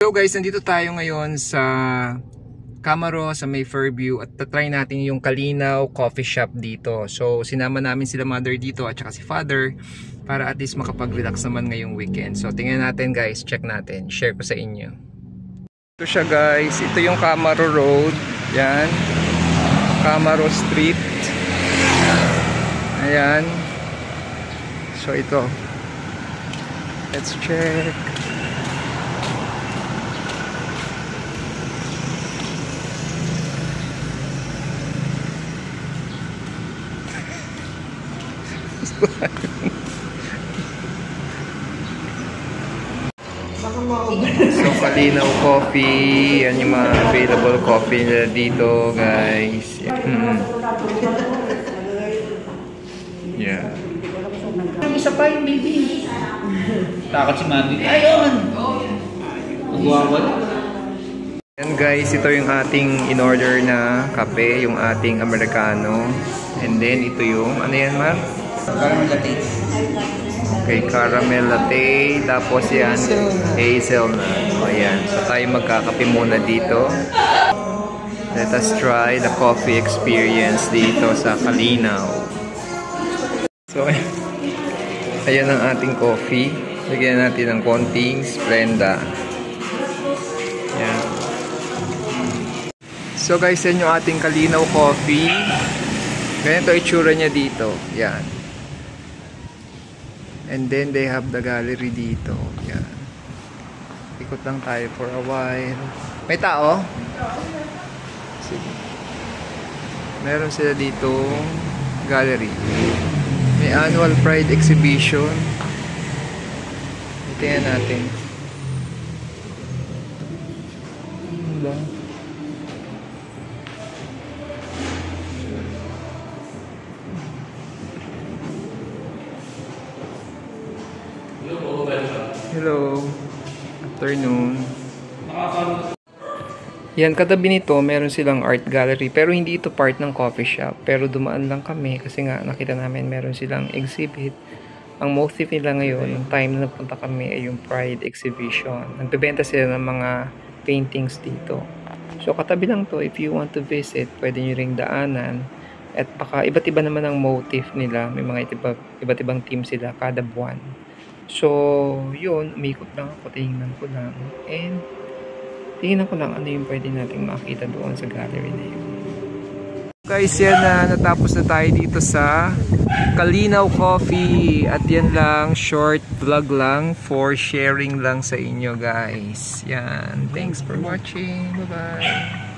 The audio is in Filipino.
So guys, nandito tayo ngayon sa Camaro sa may Fairview at tatry natin yung Kalinaw Coffee Shop dito. So sinama namin sila mother dito at saka si father para at least makapag-relax naman ngayong weekend. So tingnan natin guys, check natin, share ko sa inyo. Ito siya guys, ito yung Camaro Road, yan, Camaro Street, ayan. So ito, let's check. So Kalinaw Coffee, yan yung mga available coffee nila dito guys. Yeah. Isa pa yung baby. Takot si Mami. Ayun! Magwawal. Yan guys, ito yung ating in-order na kape, yung ating Americano. And then ito yung, ano yan Mar? Caramel latte. Okay, caramel latte. Tapos yan, hazelnut. O yan, so tayo magkakape muna dito. Let us try the coffee experience dito sa Kalinaw. So, ayan ang ating coffee. Lagyan natin ng konting Splenda. Yan. So guys, yan yung ating Kalinaw Coffee. Ganito itsura niya dito. Yan. And then they have the gallery dito. Yan. Ikot lang tayo for a while. May tao? Sige. Meron sila dito gallery. May annual Pride exhibition. Tingnan natin. Wala. Hello. Afternoon. Yan, katabi nito, meron silang art gallery. Pero hindi ito part ng coffee shop. Pero dumaan lang kami kasi nga nakita namin meron silang exhibit. Ang motive nila ngayon, yung time na napunta kami ay yung Pride exhibition. Nagbebenta sila ng mga paintings dito. So katabi lang to, if you want to visit, pwede nyo ring daanan. At baka iba't iba naman ang motive nila. May mga iba't ibang team sila kada buwan. So, yun, umikot lang ako, tingnan ko lang. And, tingnan ko lang ano yung pwede nating makita doon sa gallery na yun. Guys, yan na, natapos na tayo dito sa Kalinaw Coffee. At yan lang, short vlog lang for sharing lang sa inyo guys. Yan, thanks for watching. Bye-bye.